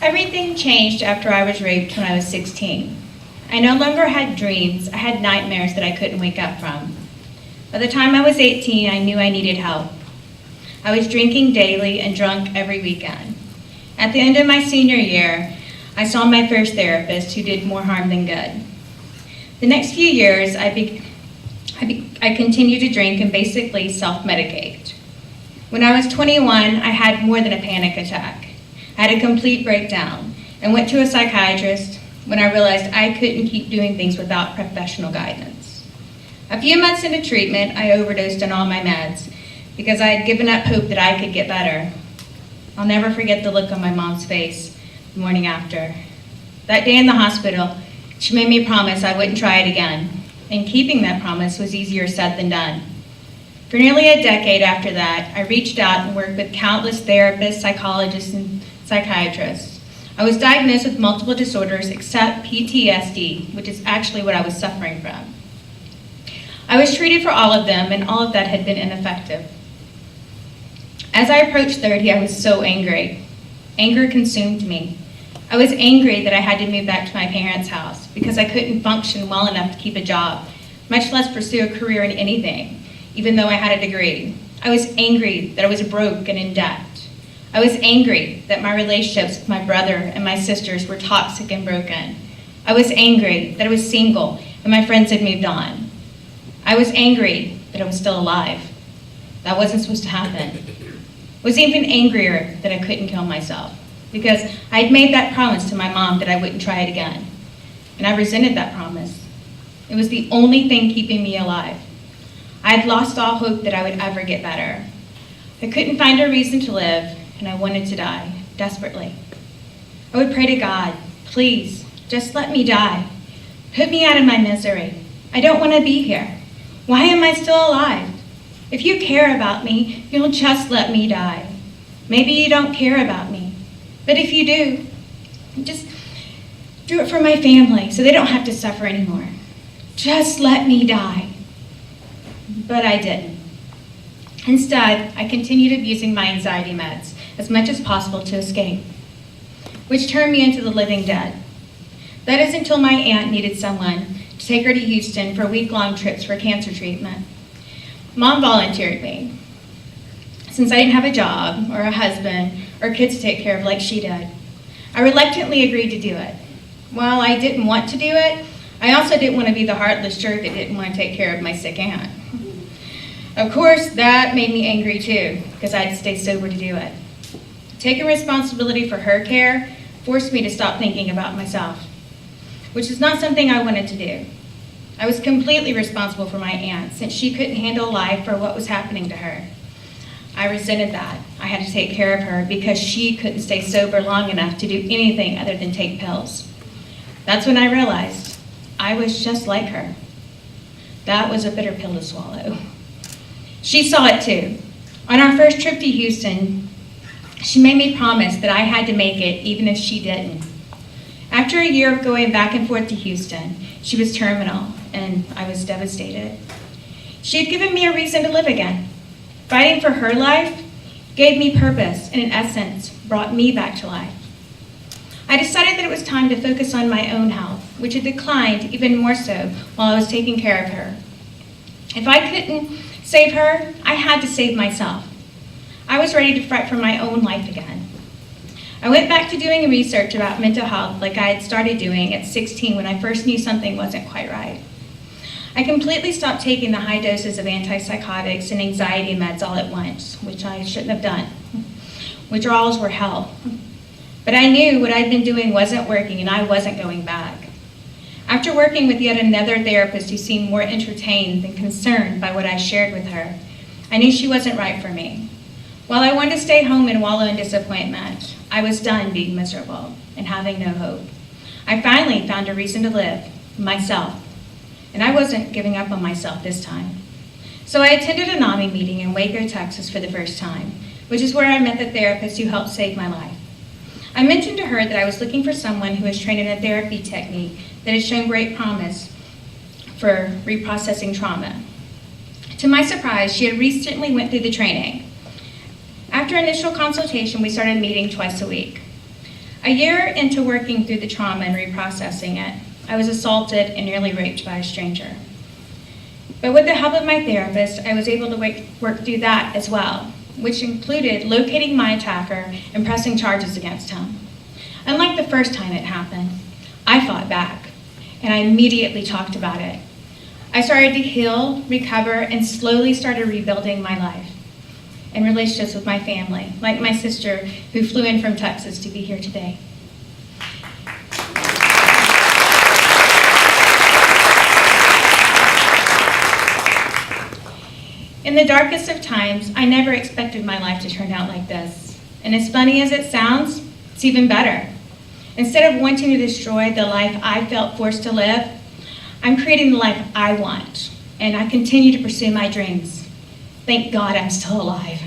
Everything changed after I was raped when I was 16. I no longer had dreams, I had nightmares that I couldn't wake up from. By the time I was 18, I knew I needed help. I was drinking daily and drunk every weekend. At the end of my senior year, I saw my first therapist who did more harm than good. The next few years, I continued to drink and basically self-medicate. When I was 21, I had more than a panic attack. I had a complete breakdown and went to a psychiatrist when I realized I couldn't keep doing things without professional guidance. A few months into treatment, I overdosed on all my meds because I had given up hope that I could get better. I'll never forget the look on my mom's face the morning after. That day in the hospital, she made me promise I wouldn't try it again, and keeping that promise was easier said than done. For nearly a decade after that, I reached out and worked with countless therapists, psychologists, and psychiatrists. I was diagnosed with multiple disorders except PTSD, which is actually what I was suffering from. I was treated for all of them, and all of that had been ineffective. As I approached 30, I was so angry. Anger consumed me. I was angry that I had to move back to my parents' house because I couldn't function well enough to keep a job, much less pursue a career in anything, even though I had a degree. I was angry that I was broke and in debt. I was angry that my relationships with my brother and my sisters were toxic and broken. I was angry that I was single and my friends had moved on. I was angry that I was still alive. That wasn't supposed to happen. I was even angrier that I couldn't kill myself because I had made that promise to my mom that I wouldn't try it again. And I resented that promise. It was the only thing keeping me alive. I had lost all hope that I would ever get better. I couldn't find a reason to live, and I wanted to die, desperately. I would pray to God, please, just let me die. Put me out of my misery. I don't want to be here. Why am I still alive? If you care about me, you'll just let me die. Maybe you don't care about me, but if you do, just do it for my family so they don't have to suffer anymore. Just let me die. But I didn't. Instead, I continued abusing my anxiety meds as much as possible to escape, which turned me into the living dead. That is until my aunt needed someone to take her to Houston for week-long trips for cancer treatment. Mom volunteered me. Since I didn't have a job or a husband or kids to take care of like she did, I reluctantly agreed to do it. While I didn't want to do it, I also didn't want to be the heartless jerk that didn't want to take care of my sick aunt. Of course, that made me angry too, because I had to stay sober to do it. Taking responsibility for her care forced me to stop thinking about myself, which is not something I wanted to do. I was completely responsible for my aunt since she couldn't handle life or what was happening to her. I resented that. I had to take care of her because she couldn't stay sober long enough to do anything other than take pills. That's when I realized I was just like her. That was a bitter pill to swallow. She saw it too. On our first trip to Houston, she made me promise that I had to make it even if she didn't. After a year of going back and forth to Houston, she was terminal and I was devastated. She had given me a reason to live again. Fighting for her life gave me purpose and in essence brought me back to life. I decided that it was time to focus on my own health, which had declined even more so while I was taking care of her. If I couldn't save her, I had to save myself. I was ready to fight for my own life again. I went back to doing research about mental health like I had started doing at 16 when I first knew something wasn't quite right. I completely stopped taking the high doses of anti-psychotics and anxiety meds all at once, which I shouldn't have done. Withdrawals were hell. But I knew what I'd been doing wasn't working and I wasn't going back. After working with yet another therapist who seemed more entertained than concerned by what I shared with her, I knew she wasn't right for me. While I wanted to stay home and wallow in disappointment, I was done being miserable and having no hope. I finally found a reason to live, myself. And I wasn't giving up on myself this time. So I attended a NAMI meeting in Waco, Texas for the first time, which is where I met the therapist who helped save my life. I mentioned to her that I was looking for someone who was trained in a therapy technique that had shown great promise for reprocessing trauma. To my surprise, she had recently went through the training. After initial consultation, we started meeting twice a week. A year into working through the trauma and reprocessing it, I was assaulted and nearly raped by a stranger. But with the help of my therapist, I was able to work through that as well, which included locating my attacker and pressing charges against him. Unlike the first time it happened, I fought back, and I immediately talked about it. I started to heal, recover, and slowly started rebuilding my life and relationships with my family, like my sister who flew in from Texas to be here today. In the darkest of times, I never expected my life to turn out like this. And as funny as it sounds, it's even better. Instead of wanting to destroy the life I felt forced to live, I'm creating the life I want, and I continue to pursue my dreams. Thank God I'm still alive.